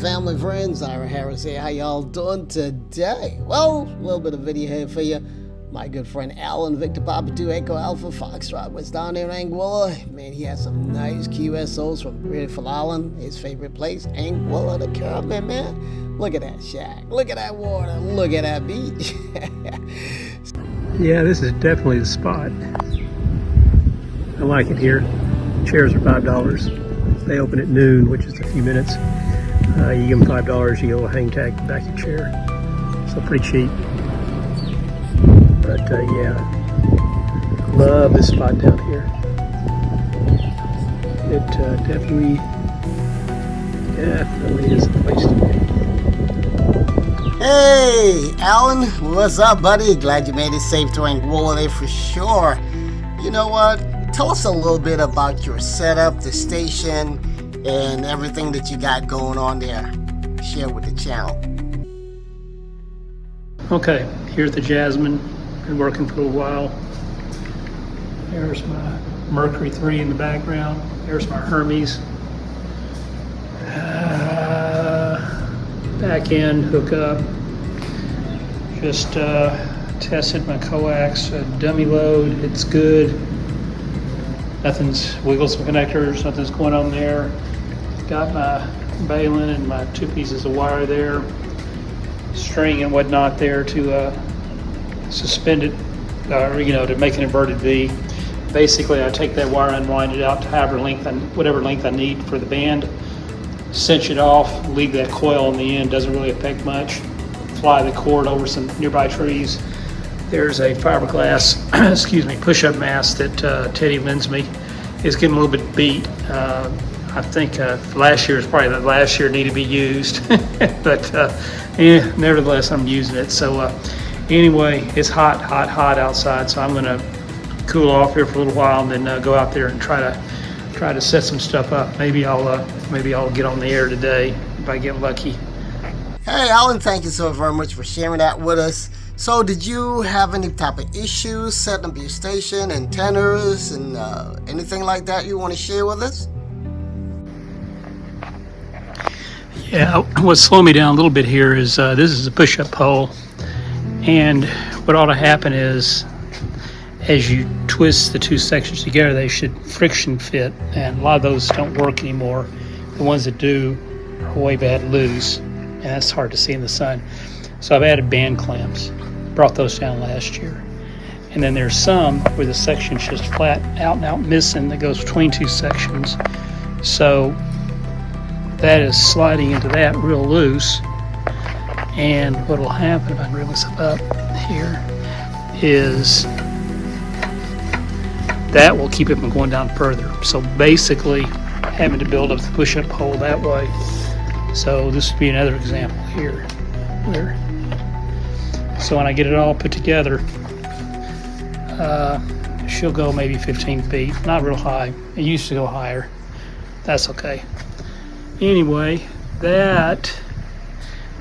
Family friends, Ira Harris here. How y'all doing today? Well, a little bit of video here for you. My good friend Alan, Victor Papa 2 Echo Alpha Foxtrot was down there in Anguilla. Man, he has some nice QSOs from beautiful Island, his favorite place, Anguilla, the Caribbean, man. Look at that shack. Look at that water. Look at that beach. Yeah, this is definitely the spot. I like it here. Chairs are $5. They open at noon, which is a few minutes. You give them $5, you get a little hang tag back your chair. So pretty cheap. But yeah, love this spot down here. It definitely is the place to be. Hey, Alan, what's up, buddy? Glad you made it safe to Anguilla for sure. You know what? Tell us a little bit about your setup, the station, and everything that you got going on there. Share with the channel. Okay, here at the Jasmine. Been working for a while. There's my Mercury 3 in the background. There's my Hermes. Back end hookup. Just tested my coax, dummy load. It's good. Nothing's wiggled some connectors. Nothing's going on there. Got my baling and my 2 pieces of wire there, string and whatnot there to suspend it, to make an inverted V. Basically, I take that wire, unwind it out to whatever length I need for the band, cinch it off, leave that coil on the end, doesn't really affect much. Fly the cord over some nearby trees. There's a fiberglass, push-up mast that Teddy lends me. It's getting a little bit beat. I think last year is probably the last year it needed to be used, but nevertheless, I'm using it. So anyway, it's hot outside, so I'm gonna cool off here for a little while and then go out there and try to set some stuff up. Maybe I'll get on the air today if I get lucky. Hey, Alan, thank you so very much for sharing that with us. So did you have any type of issues setting up your station, antennas, and anything like that you want to share with us? Yeah, what's slowing me down a little bit here is this is a push-up pole, and what ought to happen is as you twist the 2 sections together, they should friction fit, and a lot of those don't work anymore. The ones that do are way bad loose, and that's hard to see in the sun. So I've added band clamps, brought those down last year. And then there's some where the section's just flat out and out missing that goes between 2 sections. So that is sliding into that real loose. And what will happen, if I can bring this up here, is that will keep it from going down further. So basically having to build up the push-up pole that way. So this would be another example here. So when I get it all put together, she'll go maybe 15 feet, not real high. It used to go higher. That's okay. Anyway, that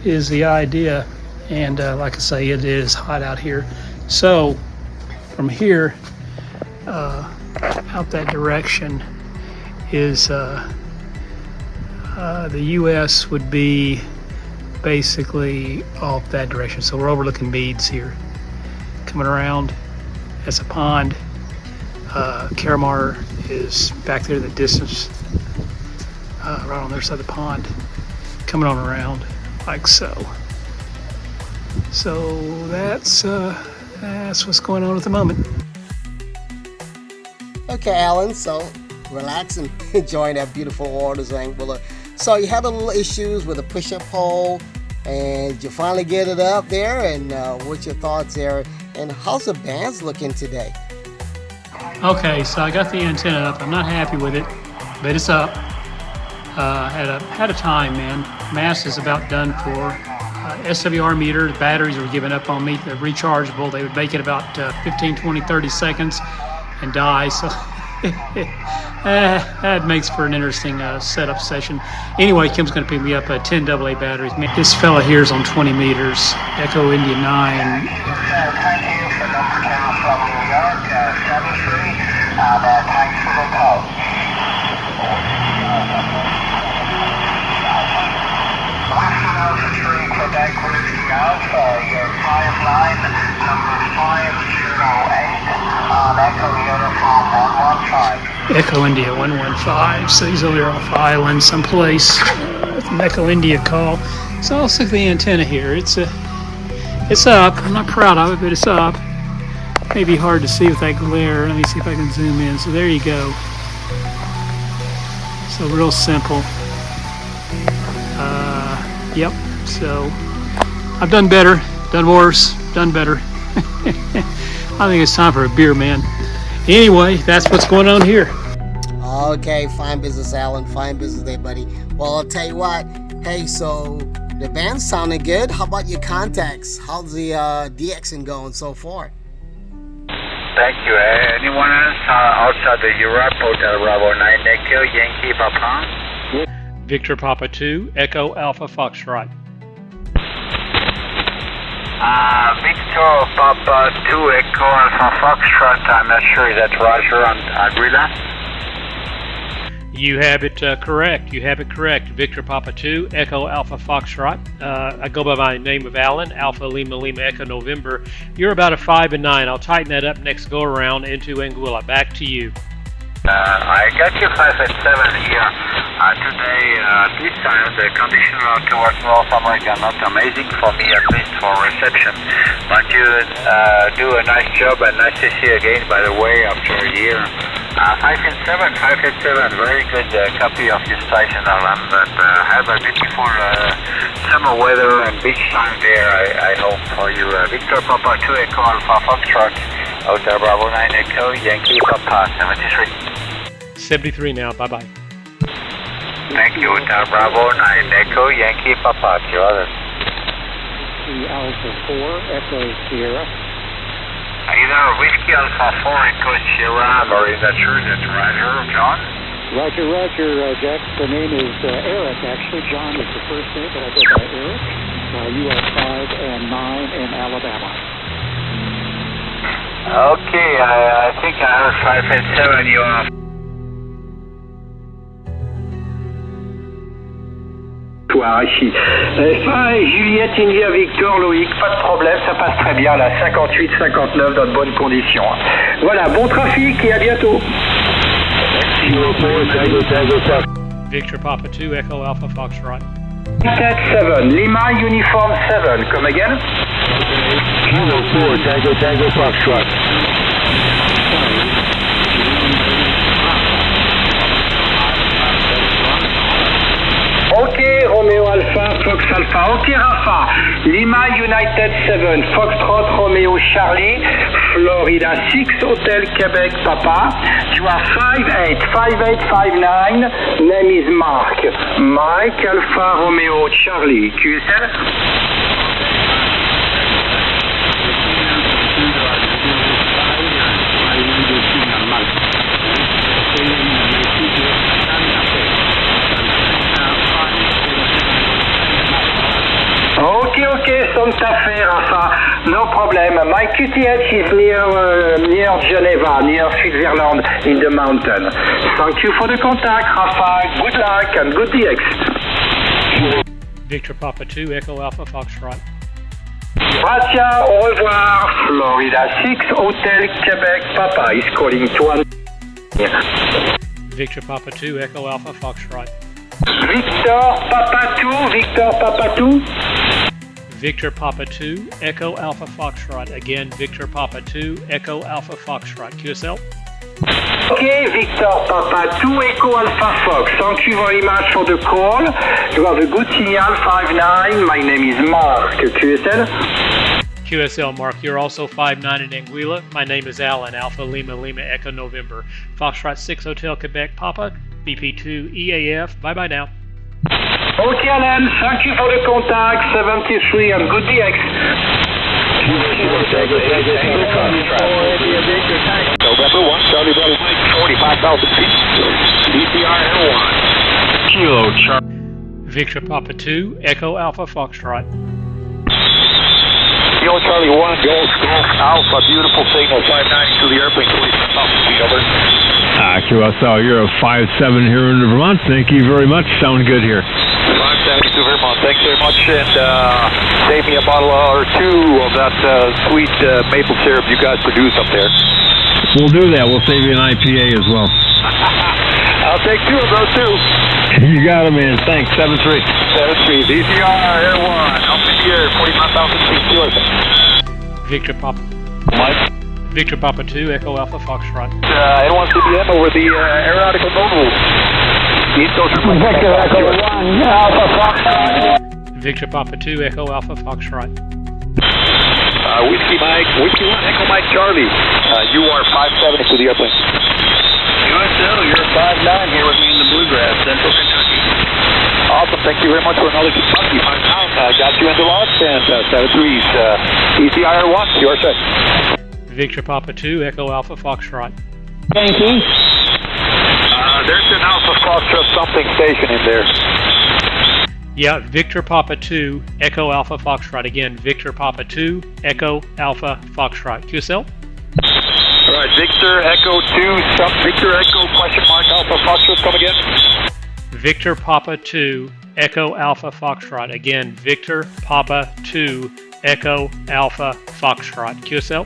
is the idea, and like I say, it is hot out here. So from here out that direction is the US would be basically off that direction. So we're overlooking Meads here. Coming around, that's a pond. Caramar is back there in the distance, right on their side of the pond. Coming on around like so. So that's what's going on at the moment. Okay, Alan, so relaxing, enjoying that beautiful waters of Anguilla. So you had a little issues with a push-up pole, and you finally get it up there. And what's your thoughts there? And how's the bands looking today? Okay, so I got the antenna up. I'm not happy with it, but it's up. Had a time, man. Mast is about done for. SWR meter, the batteries were giving up on me. They're rechargeable. They would make it about 15, 20, 30 seconds and die. So that makes for an interesting setup session. Anyway, Kim's going to pick me up 10 AA batteries. Man, this fella here is on 20 meters. Echo India 9. Thank you for number 2 from New York, 73, and thanks for the call. Quebec Whiskey Alpha, your 5 line, number 508, on Echo Uniform 115. Echo India 115. So he's over there off island someplace. An Echo India call. So I'll stick the antenna here. It's up. I'm not proud of it, but it's up. Maybe hard to see with that glare. Let me see if I can zoom in. So there you go. So real simple. Yep. So I've done better, done worse, done better. I think it's time for a beer, man. Anyway, that's what's going on here. Okay, fine business, Alan. Fine business there, buddy. Well, I'll tell you what. Hey, so the band's sounding good. How about your contacts? How's the DXing going so far? Thank you. Anyone else outside the Europe, Hotel Bravo 9 Echo, Yankee Papa? Victor Papa 2, Echo Alpha Foxtrot. Victor Papa 2 Echo Alpha Foxtrot. I'm not sure, is that Roger on Anguilla? You have it correct. You have it correct. Victor Papa 2, Echo Alpha Foxtrot. I go by my name of Alan, Alpha Lima Lima Echo November. You're about a 5 and 9. I'll tighten that up next go around into Anguilla. Back to you. I got you 5 and 7 here. Today, this time, the conditions towards North America are not amazing for me, at least for reception. But you do a nice job, and nice to see you again, by the way, after a year. 5 and 7, very good copy of your station, Alan. But have a beautiful summer weather and beach time there, I hope, for you. Victor Papa 2 Echo Alpha Foxtrot, Hotel Bravo 9 Echo, Yankee Papa 73. 73 now. Bye-bye. Thank you, Hotel Bravo 9 Echo, Yankee Papa, to others. Alpha 4, Echo Sierra. Either Whiskey Alpha 4 Echo Sierra, or is that true? That's Roger, John? Roger, Jack. The name is Eric, actually. John is the first name, but I go by Eric. You are 5 and 9 in Alabama. Okay, I think I have 5 and 7, you are. Ici. Fin Juliette, India, Victor, Loïc, pas de problème, ça passe très bien là, 58-59 dans de bonnes conditions. Voilà, bon trafic et à bientôt. Victor Papa 2, Echo Alpha Foxtrot. 7, Lima Uniform 7, come again? Kilo 4, Tango Foxtrot. Ok, Romeo Alpha, Fox Alpha. Ok, Rafa. Lima United 7, Foxtrot Romeo Charlie, Florida 6, Hotel Quebec Papa. You are 5859. Name is Mark. Mike Alpha Romeo Charlie. QSO? Okay, Santa Fe, Rafa, no problem. My QTH is near Geneva, near Switzerland, in the mountain. Thank you for the contact, Rafa. Good luck and good DX. Victor Papa 2, Echo Alpha Foxtrot. Gracias, au revoir. Florida 6, Hotel Quebec Papa is calling to one. Victor Papa 2, Echo Alpha Foxtrot. Victor Papa 2, Victor Papa 2. Victor Papa 2, Echo Alpha Foxtrot. Again, Victor Papa 2, Echo Alpha Foxtrot. QSL? Okay, Victor Papa 2 Echo Alpha Fox. Thank you very much for the call. You have a good signal, 5-9. My name is Mark, QSL. QSL, Mark. You're also 5-9 in Anguilla. My name is Alan, Alpha Lima Lima Echo November. Foxtrot 6 Hotel Quebec Papa, VP2EAF. Bye-bye now. Okay, Alan. Thank you for the contact. 73 and good DX. November 1, Charlie Bravo Mike, 45,000 feet. DCR N1. Kilo Charlie. Victor Papa 2, Echo Alpha Foxtrot. Kilo Charlie 1, Golf Alpha, beautiful signal, 590 to the airplane, 45,000 feet, over. QSO, you're a 5-7 here in Vermont. Thank you very much. Sound good here. 572 Vermont, thanks very much, and save me a bottle or two of that sweet maple syrup you guys produce up there. We'll do that. We'll save you an IPA as well. I'll take two of those too. You got it, man. Thanks. 7-3. 7-3, DCR, Air 1, up in the air, 45,000 feet, yours. Victor Papa. Mike? Victor Papa 2, Echo Alpha Foxtrot. N1 CBM over the aeronautical model. East Coast Victor Echo 1, Alpha Foxtrot. Victor Papa 2, Echo Alpha Foxtrot. Whiskey Mike, Whiskey 1, Echo Mike Charlie. You are 570 to the airplane. QSL, you're 5-9 here with me in the Bluegrass, Central Kentucky. Awesome, thank you very much for another Kentucky. 5-9, got you in Deluxe, and 7-3's ECIR 1, your set. Victor Papa 2, Echo Alpha Foxtrot. Thank you. There's an Alpha Foxtrot something station in there. Yeah, Victor Papa 2, Echo Alpha Foxtrot. Again, Victor Papa 2, Echo Alpha Foxtrot. QSL? All right, Victor Echo 2, Victor Echo question mark Alpha Foxtrot, come again. Victor Papa 2, Echo Alpha Foxtrot. Again, Victor Papa 2, Echo Alpha Foxtrot. QSL?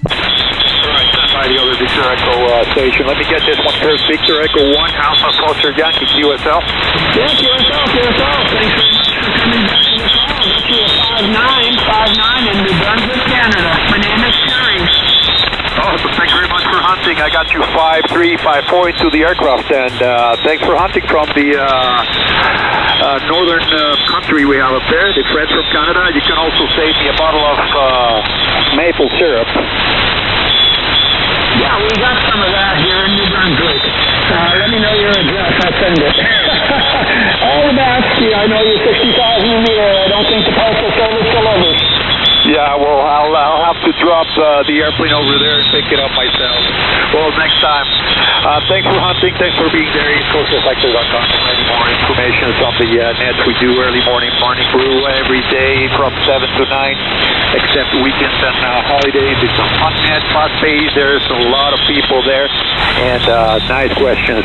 Alright, stand by the other Victor Echo station. Let me get this one first. Victor Echo 1, Alpha Foxtrot Yankee, QSL. Yeah, QSL. Thanks very much for coming back to the call. Got you a 5-9 in New Brunswick, Canada. My name is Terry. Awesome, thanks very much for hunting. I got you 5-3, 5-4 into the aircraft, and thanks for hunting from the northern country we have up there, the friends from Canada. You can also save me a bottle of maple syrup. Yeah, we got some of that here in New Brunswick. Let me know your address. I'll send it. All the best. Yeah, I know you're 60,000 in the air. I don't think the Postal Service delivers. Yeah, well, I'll have to drop the airplane over there and pick it up myself. Well, next time. Thanks for hunting. Thanks for being there. EastCoastReflector.com for any more information on the net. We do early morning brew every day from 7 to 9, except weekends and holidays. It's a fun net, fast-paced. There's a lot of people there, and nice questions.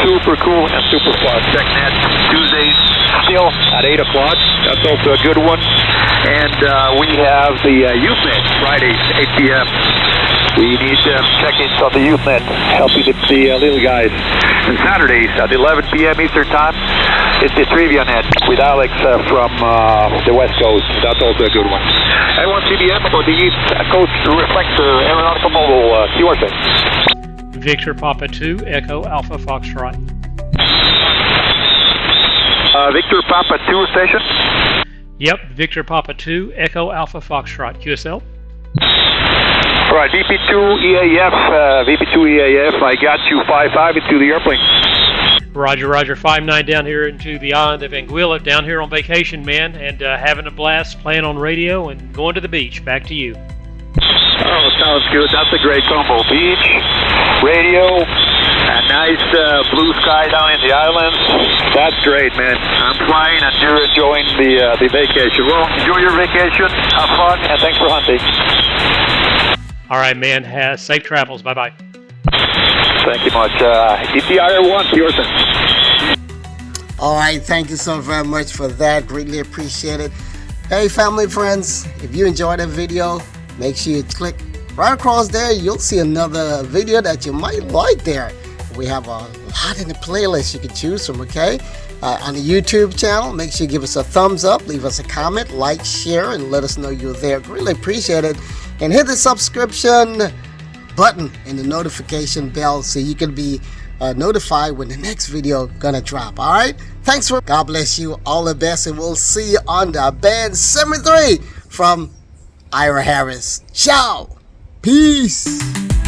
Super cool and super fun. Check net Tuesdays still at 8 o'clock. That's also a good one. And we have the Usenet Fridays, 8 p.m. We need check-ins on the Usenet, helping the little guys. And Saturdays at 11 p.m. Eastern Time, it's the Trivia Net with Alex from the West Coast. That's also a good one. N1 CBM for the East Coast Reflector Aeronautical Mobile QRP. Victor Papa 2, Echo Alpha Foxtrot. Victor Papa 2 station. Yep, Victor Papa 2, Echo Alpha Foxtrot. QSL? All right, VP2EAF, VP2EAF, I got you 5-5 into the airplane. Roger, Roger. 5-9 down here into the island of Anguilla, down here on vacation, man, and having a blast, playing on radio and going to the beach. Back to you. Oh, sounds good. That's a great combo. Beach, radio, a nice blue sky down in the islands. That's great, man. I'm flying and you're enjoying the vacation. Well, enjoy your vacation, have fun, and thanks for hunting. All right, man. Safe travels. Bye-bye. Thank you much. ECIR1, Pearson. All right, thank you so very much for that. Greatly appreciate it. Hey, family, friends, if you enjoyed that video, make sure you click right across there. You'll see another video that you might like there. We have a lot in the playlist you can choose from, okay? On the YouTube channel, make sure you give us a thumbs up, leave us a comment, like, share, and let us know you're there. Really appreciate it. And hit the subscription button and the notification bell so you can be notified when the next video gonna drop. All right, thanks for, God bless you, all the best, and we'll see you on the band 73 from Ira Harris. Ciao, peace.